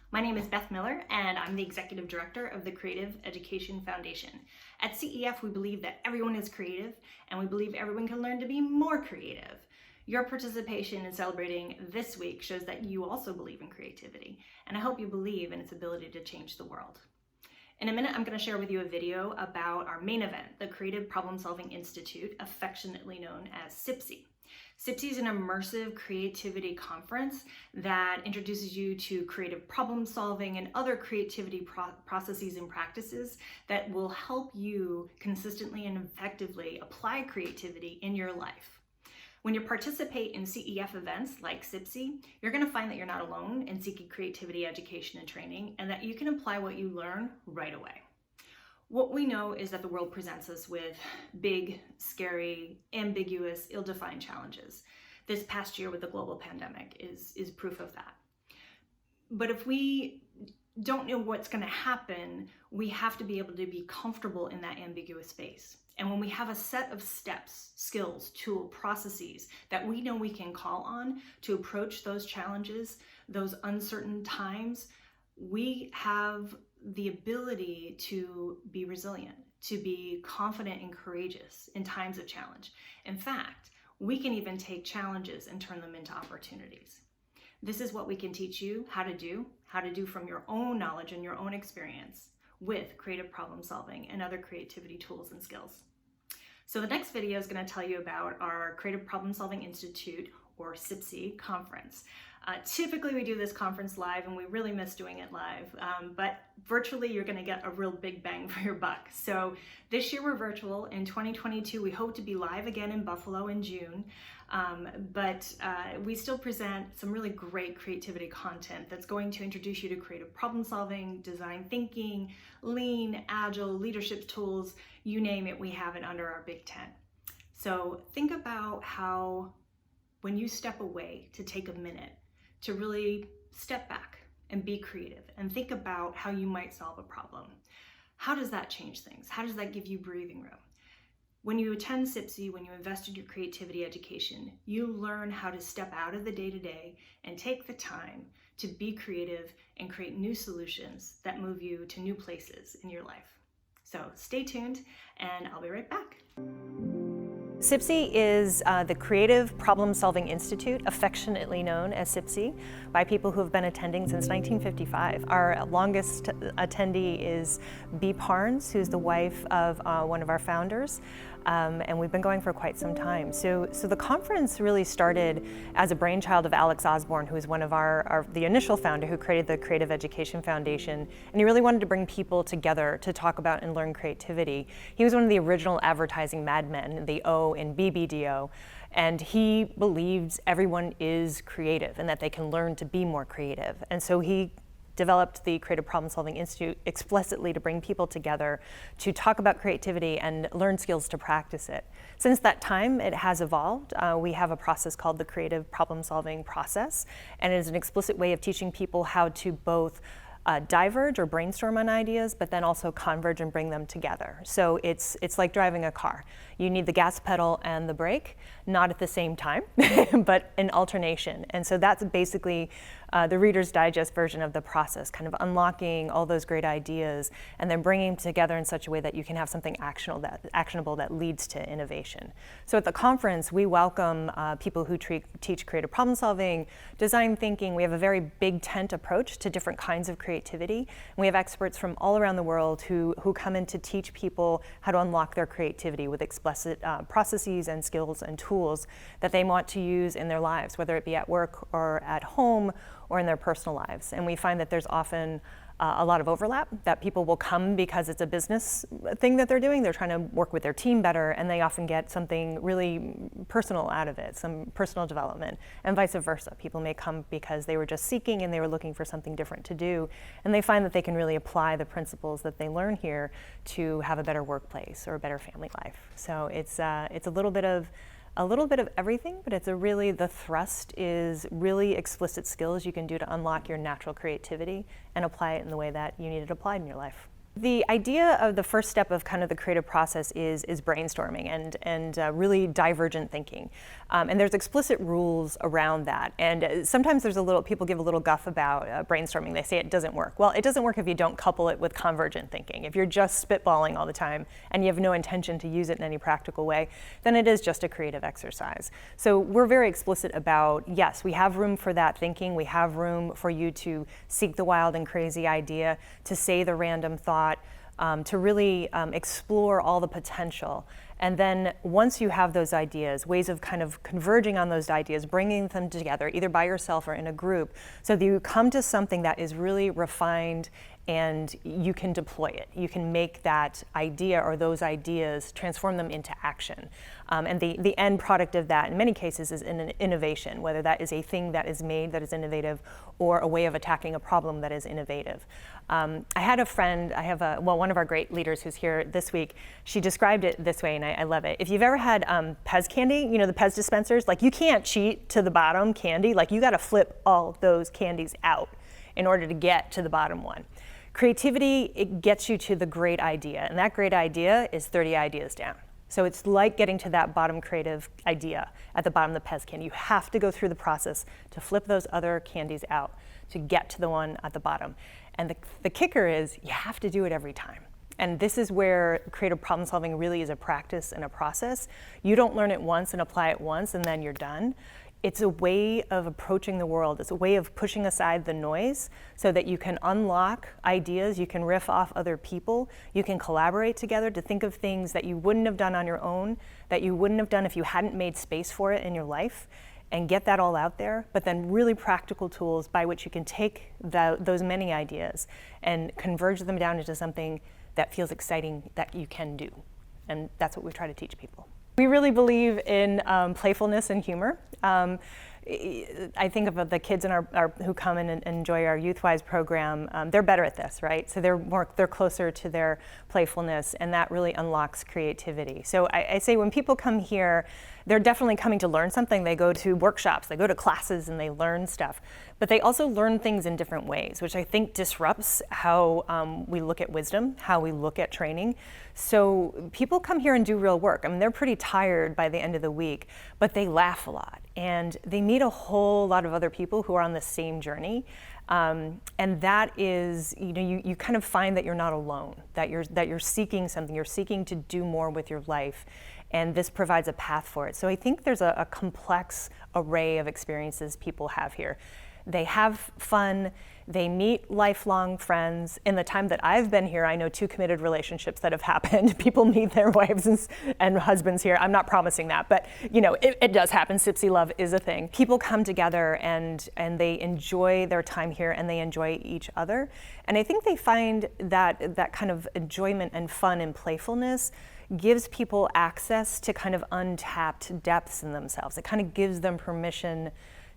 My name is Beth Miller, and I'm the Executive Director of the Creative Education Foundation. At CEF, we believe that everyone is creative, and we believe everyone can learn to be more creative. Your participation in celebrating this week shows that you also believe in creativity, and I hope you believe in its ability to change the world. In a minute, I'm going to share with you a video about our main event, the Creative Problem Solving Institute, affectionately known as CPSI. CPSI is an immersive creativity conference that introduces you to creative problem solving and other creativity processes and practices that will help you consistently and effectively apply creativity in your life. When you participate in CEF events like CPSI, you're going to find that you're not alone in seeking creativity education and training, and that you can apply what you learn right away. What we know is that the world presents us with big, scary, ambiguous, ill-defined challenges. This past year with the global pandemic is proof of that. But if we don't know what's going to happen, we have to be able to be comfortable in that ambiguous space. And when we have a set of steps, skills, tools, processes that we know we can call on to approach those challenges, those uncertain times, we have the ability to be resilient, to be confident and courageous in times of challenge. In fact, we can even take challenges and turn them into opportunities. This is what we can teach you how to do from your own knowledge and your own experience with creative problem solving and other creativity tools and skills. So the next video is going to tell you about our Creative Problem Solving Institute, or CPSI, conference. Typically we do this conference live, and we really miss doing it live, but virtually you're going to get a real big bang for your buck. So this year we're virtual. In 2022 we hope to be live again in Buffalo in June, but we still present some really great creativity content that's going to introduce you to creative problem solving, design thinking, lean, agile, leadership tools, you name it, we have it under our big tent. So think about how when you step away to take a minute to really step back and be creative and think about how you might solve a problem. How does that change things? How does that give you breathing room? When you attend CPSI, when you invest in your creativity education, you learn how to step out of the day-to-day and take the time to be creative and create new solutions that move you to new places in your life. So stay tuned, and I'll be right back. CPSI is the Creative Problem Solving Institute, affectionately known as CPSI, by people who have been attending since 1955. Our longest attendee is Bea Parnes, who's the wife of one of our founders, and we've been going for quite some time. So the conference really started as a brainchild of Alex Osborne, who is one of the initial founder who created the Creative Education Foundation, and he really wanted to bring people together to talk about and learn creativity. He was one of the original advertising madmen, the O in BBDO, and he believes everyone is creative and that they can learn to be more creative. And so he developed the Creative Problem Solving Institute explicitly to bring people together to talk about creativity and learn skills to practice it. Since that time, it has evolved. We have a process called the Creative Problem Solving Process, and it is an explicit way of teaching people how to both diverge or brainstorm on ideas, but then also converge and bring them together. So it's like driving a car. You need the gas pedal and the brake, not at the same time, but in alternation. And so that's basically the Reader's Digest version of the process, kind of unlocking all those great ideas and then bringing them together in such a way that you can have something actionable that leads to innovation. So at the conference, we welcome people who teach creative problem solving, design thinking. We have a very big tent approach to different kinds of creativity. And we have experts from all around the world who come in to teach people how to unlock their creativity with explicit processes and skills and tools that they want to use in their lives, whether it be at work or at home or in their personal lives. And we find that there's often a lot of overlap, that people will come because it's a business thing that they're doing. They're trying to work with their team better, and they often get something really personal out of it, some personal development, and vice versa. People may come because they were just seeking and they were looking for something different to do, and they find that they can really apply the principles that they learn here to have a better workplace or a better family life. So it's a little bit of everything, but the thrust is really explicit skills you can do to unlock your natural creativity and apply it in the way that you need it applied in your life. The idea of the first step of kind of the creative process is brainstorming and really divergent thinking. And there's explicit rules around that. And sometimes people give a little guff about brainstorming. They say it doesn't work. Well, it doesn't work if you don't couple it with convergent thinking. If you're just spitballing all the time and you have no intention to use it in any practical way, then it is just a creative exercise. So we're very explicit about, yes, we have room for that thinking. We have room for you to seek the wild and crazy idea, to say the random thought, to really explore all the potential. And then once you have those ideas, ways of kind of converging on those ideas, bringing them together, either by yourself or in a group, so that you come to something that is really refined and you can deploy it. You can make that idea or those ideas, transform them into action. And the end product of that, in many cases, is an innovation, whether that is a thing that is made that is innovative or a way of attacking a problem that is innovative. I had a friend, one of our great leaders who's here this week, she described it this way, and I love it. If you've ever had Pez candy, the Pez dispensers, like you can't cheat to the bottom candy, like you gotta flip all those candies out in order to get to the bottom one. Creativity, it gets you to the great idea, and that great idea is 30 ideas down. So it's like getting to that bottom creative idea at the bottom of the Pez candy. You have to go through the process to flip those other candies out to get to the one at the bottom. And the kicker is you have to do it every time. And this is where creative problem solving really is a practice and a process. You don't learn it once and apply it once and then you're done. It's a way of approaching the world. It's a way of pushing aside the noise so that you can unlock ideas, you can riff off other people, you can collaborate together to think of things that you wouldn't have done on your own, that you wouldn't have done if you hadn't made space for it in your life, and get that all out there, but then really practical tools by which you can take those many ideas and converge them down into something that feels exciting that you can do. And that's what we try to teach people. We really believe in playfulness and humor. I think of the kids in our who come in and enjoy our YouthWise program. They're better at this, right? So they're closer to their playfulness, and that really unlocks creativity. So I say when people come here, they're definitely coming to learn something. They go to workshops, they go to classes, and they learn stuff. But they also learn things in different ways, which I think disrupts how we look at wisdom, how we look at training. So people come here and do real work. I mean, they're pretty tired by the end of the week, but they laugh a lot. And they meet a whole lot of other people who are on the same journey. And that is, you kind of find that you're not alone, that you're seeking something, you're seeking to do more with your life. And this provides a path for it. So I think there's a complex array of experiences people have here. They have fun, they meet lifelong friends. In the time that I've been here, I know 2 committed relationships that have happened. People meet their wives and husbands here. I'm not promising that, but it does happen. Sipsy love is a thing. People come together and they enjoy their time here and they enjoy each other. And I think they find that kind of enjoyment and fun and playfulness gives people access to kind of untapped depths in themselves. It kind of gives them permission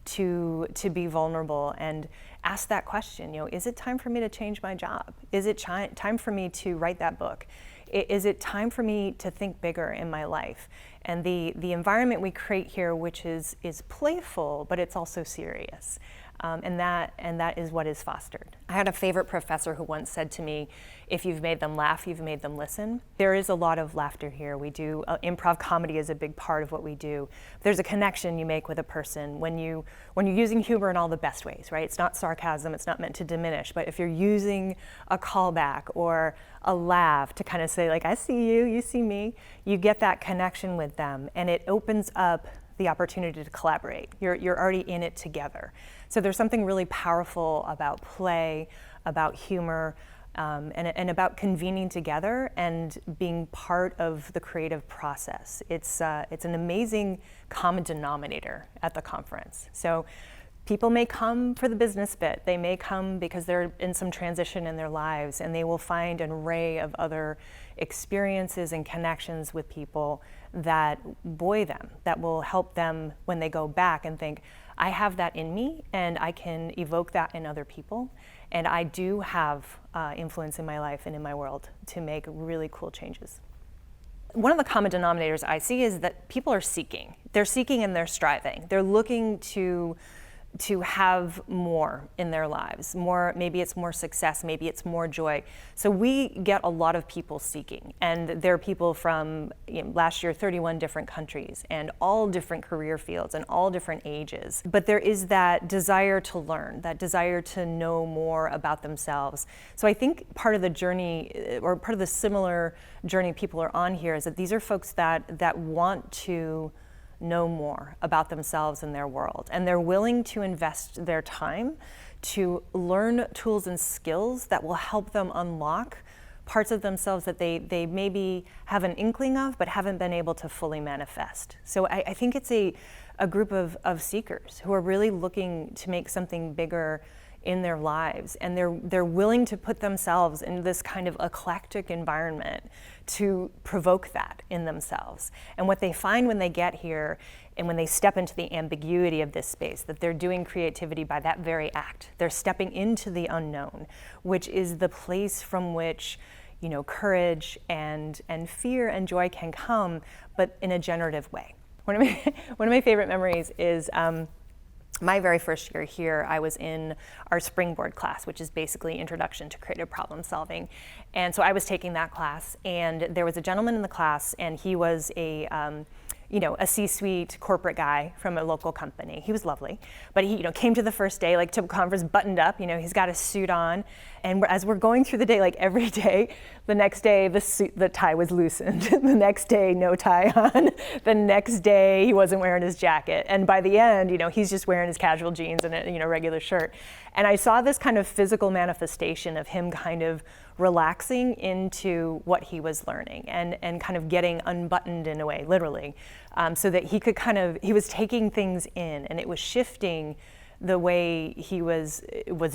to be vulnerable and ask that question, is it time for me to change my job? Is it time for me to write that book? Is it time for me to think bigger in my life? And the environment we create here, which is playful, but it's also serious. And that is what is fostered. I had a favorite professor who once said to me, if you've made them laugh, you've made them listen. There is a lot of laughter here. We do, improv comedy is a big part of what we do. There's a connection you make with a person when you're using humor in all the best ways, right? It's not sarcasm, it's not meant to diminish, but if you're using a callback or a laugh to kind of say like, I see you, you see me, you get that connection with them, and it opens up the opportunity to collaborate. You're already in it together. So there's something really powerful about play, about humor, and about convening together and being part of the creative process. It's an amazing common denominator at the conference. So people may come for the business bit. They may come because they're in some transition in their lives, and they will find an array of other experiences and connections with people that buoy them, that will help them when they go back and think, I have that in me and I can evoke that in other people. And I do have influence in my life and in my world to make really cool changes. One of the common denominators I see is that people are seeking. They're seeking and they're striving. They're looking to to have more in their lives. More, maybe it's more success, maybe it's more joy. So we get a lot of people seeking, and there are people from, last year, 31 different countries and all different career fields and all different ages. But there is that desire to learn, that desire to know more about themselves. So I think part of the journey, or part of the similar journey people are on here, is that these are folks that want to know more about themselves and their world, and they're willing to invest their time to learn tools and skills that will help them unlock parts of themselves that they maybe have an inkling of but haven't been able to fully manifest. So I think it's a group of seekers who are really looking to make something bigger in their lives, and they're willing to put themselves in this kind of eclectic environment to provoke that in themselves. And what they find when they get here and when they step into the ambiguity of this space, that they're doing creativity by that very act. They're stepping into the unknown, which is the place from which courage and fear and joy can come, but in a generative way. One of my favorite memories is my very first year here. I was in our Springboard class, which is basically Introduction to Creative Problem Solving. And so I was taking that class, and there was a gentleman in the class, and he was a C-suite corporate guy from a local company. He was lovely, but he, came to the first day, like, to conference buttoned up. He's got a suit on, and as we're going through the day, like every day, the next day the tie was loosened. The next day, no tie on. The next day, he wasn't wearing his jacket, and by the end, he's just wearing his casual jeans and a regular shirt. And I saw this kind of physical manifestation of him kind of relaxing into what he was learning and kind of getting unbuttoned in a way, literally, so that he could he was taking things in, and it was shifting the way he was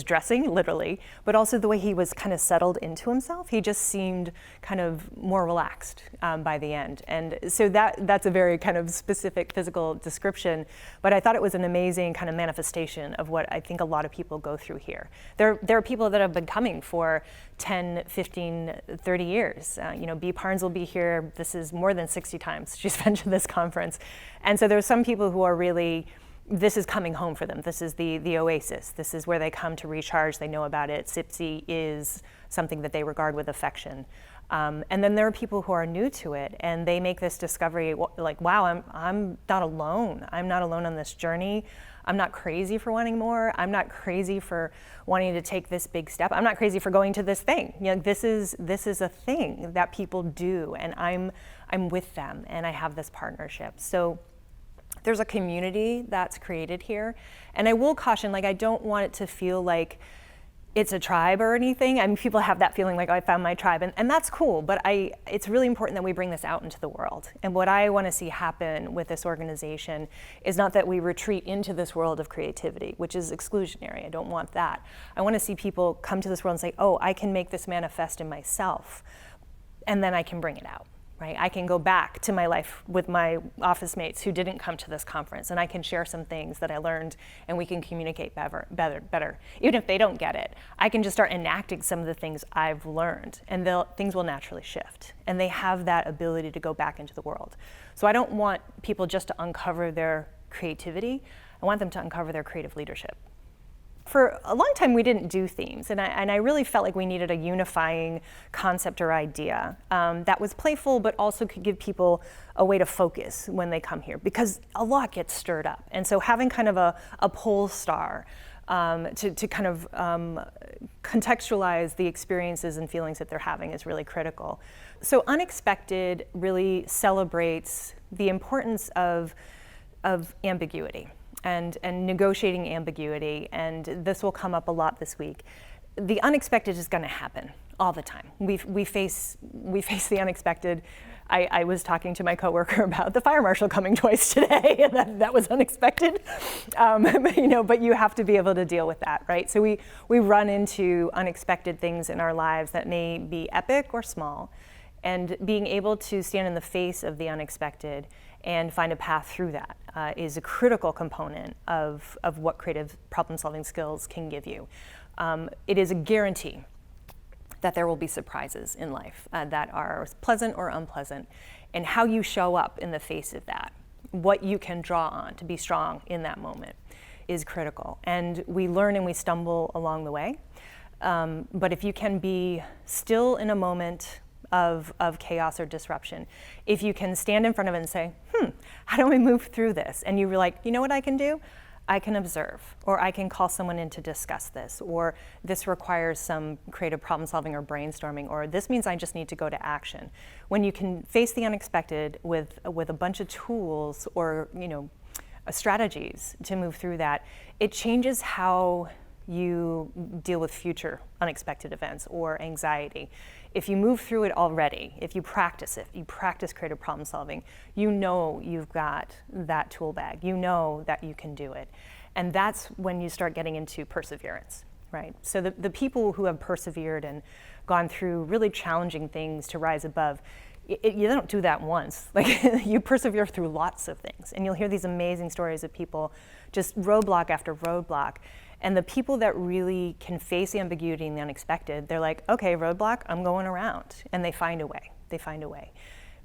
dressing, literally, but also the way he was kind of settled into himself. He just seemed kind of more relaxed by the end. And so that's a very kind of specific physical description, but I thought it was an amazing kind of manifestation of what I think a lot of people go through here. There are people that have been coming for 10, 15, 30 years. Bea Parnes will be here. This is more than 60 times she's been to this conference. And so there's some people who are really, this is coming home for them. This is the oasis. This is where they come to recharge. They know about it. SIPSI is something that they regard with affection. And then there are people who are new to it, and they make this discovery like, wow, I'm not alone. I'm not alone on this journey. I'm not crazy for wanting more. I'm not crazy for wanting to take this big step. I'm not crazy for going to this thing. This is a thing that people do, and I'm with them, and I have this partnership. So there's a community that's created here. And I will caution, I don't want it to feel like it's a tribe or anything. I mean, people have that feeling like, oh, I found my tribe, and that's cool, but it's really important that we bring this out into the world. And what I want to see happen with this organization is not that we retreat into this world of creativity, which is exclusionary. I don't want that. I want to see people come to this world and say, oh, I can make this manifest in myself, and then I can bring it out. Right? I can go back to my life with my office mates who didn't come to this conference, and I can share some things that I learned, and we can communicate better. Even if they don't get it, I can just start enacting some of the things I've learned, and things will naturally shift. And they have that ability to go back into the world. So I don't want people just to uncover their creativity. I want them to uncover their creative leadership. For a long time, we didn't do themes, and I really felt like we needed a unifying concept or idea that was playful, but also could give people a way to focus when they come here, because a lot gets stirred up. And so having kind of a pole star to kind of contextualize the experiences and feelings that they're having is really critical. So Unexpected really celebrates the importance of ambiguity. And negotiating ambiguity, and this will come up a lot this week. The unexpected is going to happen all the time. We face the unexpected. I was talking to my coworker about the fire marshal coming twice today, and that was unexpected. But you have to be able to deal with that, right? So we run into unexpected things in our lives that may be epic or small, and being able to stand in the face of the unexpected and find a path through that is a critical component of what creative problem-solving skills can give you. It is a guarantee that there will be surprises in life that are pleasant or unpleasant, and how you show up in the face of that, what you can draw on to be strong in that moment, is critical. And we learn and we stumble along the way. But if you can be still in a moment of chaos or disruption, if you can stand in front of it and say, how do I move through this? And you're like, you know what I can do? I can observe, or I can call someone in to discuss this, or this requires some creative problem solving or brainstorming, or this means I just need to go to action. When you can face the unexpected with a bunch of tools or strategies to move through that, it changes how you deal with future unexpected events or anxiety. If you move through it already, if you practice creative problem solving, you know you've got that tool bag, you know that you can do it. And that's when you start getting into perseverance, right? So the people who have persevered and gone through really challenging things to rise above, you don't do that once. Like, you persevere through lots of things. And you'll hear these amazing stories of people just roadblock after roadblock. And the people that really can face the ambiguity and the unexpected, they're like, okay, roadblock, I'm going around. And they find a way.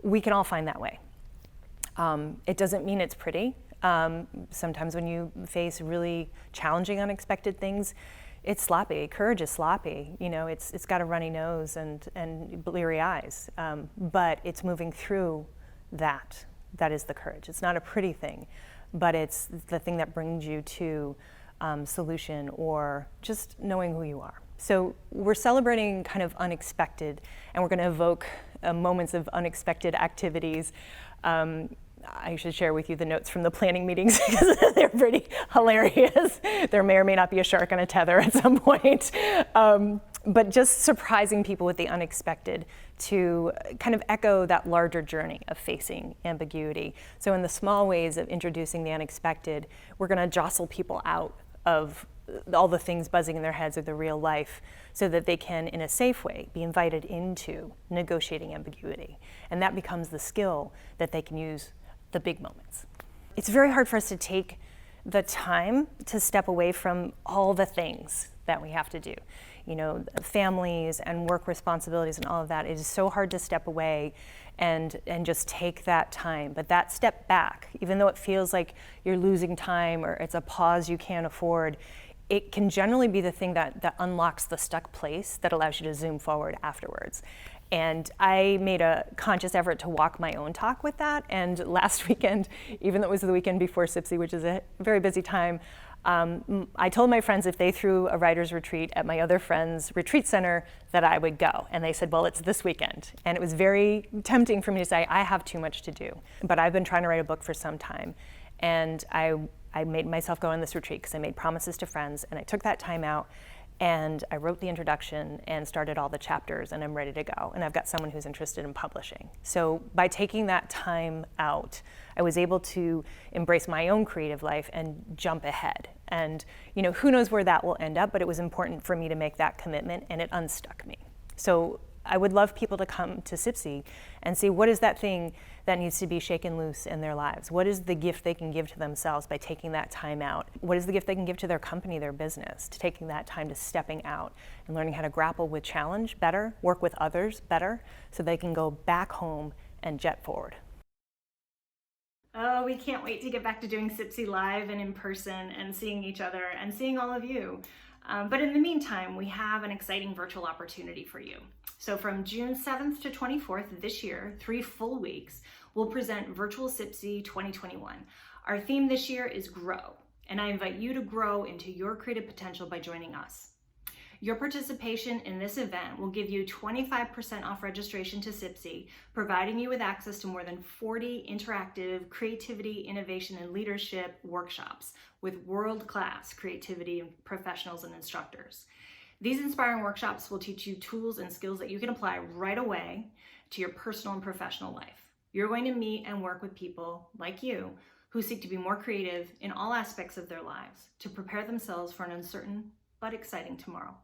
We can all find that way. It doesn't mean it's pretty. Sometimes when you face really challenging, unexpected things, it's sloppy. Courage is sloppy. It's got a runny nose and bleary eyes. But it's moving through that. That is the courage. It's not a pretty thing, but it's the thing that brings you to solution or just knowing who you are. So we're celebrating kind of unexpected, and we're going to evoke moments of unexpected activities. I should share with you the notes from the planning meetings because they're pretty hilarious. There may or may not be a shark on a tether at some point. But just surprising people with the unexpected to kind of echo that larger journey of facing ambiguity. So in the small ways of introducing the unexpected, we're going to jostle people out of all the things buzzing in their heads of the real life so that they can, in a safe way, be invited into negotiating ambiguity. And that becomes the skill that they can use the big moments. It's very hard for us to take the time to step away from all the things that we have to do. Families and work responsibilities and all of that. It is so hard to step away and just take that time. But that step back, even though it feels like you're losing time or it's a pause you can't afford, it can generally be the thing that unlocks the stuck place that allows you to zoom forward afterwards. And I made a conscious effort to walk my own talk with that. And last weekend, even though it was the weekend before SIPSI, which is a very busy time, I told my friends if they threw a writer's retreat at my other friend's retreat center that I would go. And they said, well, it's this weekend. And it was very tempting for me to say, I have too much to do. But I've been trying to write a book for some time. And I made myself go on this retreat because I made promises to friends. And I took that time out. And I wrote the introduction and started all the chapters, and I'm ready to go. And I've got someone who's interested in publishing. So by taking that time out, I was able to embrace my own creative life and jump ahead. And who knows where that will end up, but it was important for me to make that commitment, and it unstuck me. So I would love people to come to SIPSI and see what is that thing that needs to be shaken loose in their lives. What is the gift they can give to themselves by taking that time out? What is the gift they can give to their company, their business, to taking that time to stepping out and learning how to grapple with challenge better, work with others better, so they can go back home and jet forward. Oh, we can't wait to get back to doing SIPSI live and in person and seeing each other and seeing all of you. But in the meantime, we have an exciting virtual opportunity for you. So from June 7th to 24th this year, 3 full weeks, we'll present Virtual SIPSI 2021. Our theme this year is Grow, and I invite you to grow into your creative potential by joining us. Your participation in this event will give you 25% off registration to SIPSI, providing you with access to more than 40 interactive creativity, innovation, and leadership workshops with world-class creativity professionals and instructors. These inspiring workshops will teach you tools and skills that you can apply right away to your personal and professional life. You're going to meet and work with people like you who seek to be more creative in all aspects of their lives to prepare themselves for an uncertain but exciting tomorrow.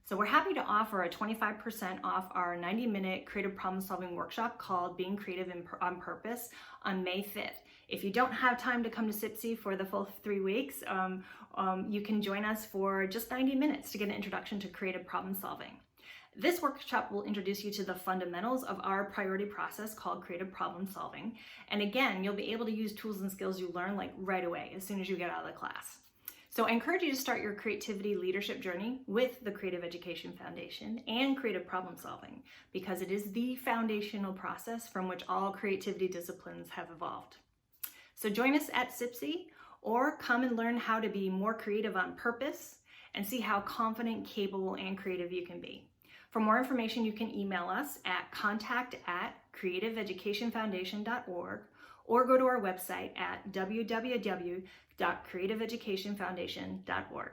So we're happy to offer a 25% off our 90-minute creative problem-solving workshop called Being Creative on Purpose on May 5th. If you don't have time to come to SIPSI for the full 3 weeks, you can join us for just 90 minutes to get an introduction to creative problem solving. This workshop will introduce you to the fundamentals of our priority process called creative problem solving. And again, you'll be able to use tools and skills you learn right away as soon as you get out of the class. So I encourage you to start your creativity leadership journey with the Creative Education Foundation and creative problem solving, because it is the foundational process from which all creativity disciplines have evolved. So join us at SIPSI, or come and learn how to be more creative on purpose and see how confident, capable, and creative you can be. For more information, you can email us at contact@creativeeducationfoundation.org or go to our website at www.creativeeducationfoundation.org.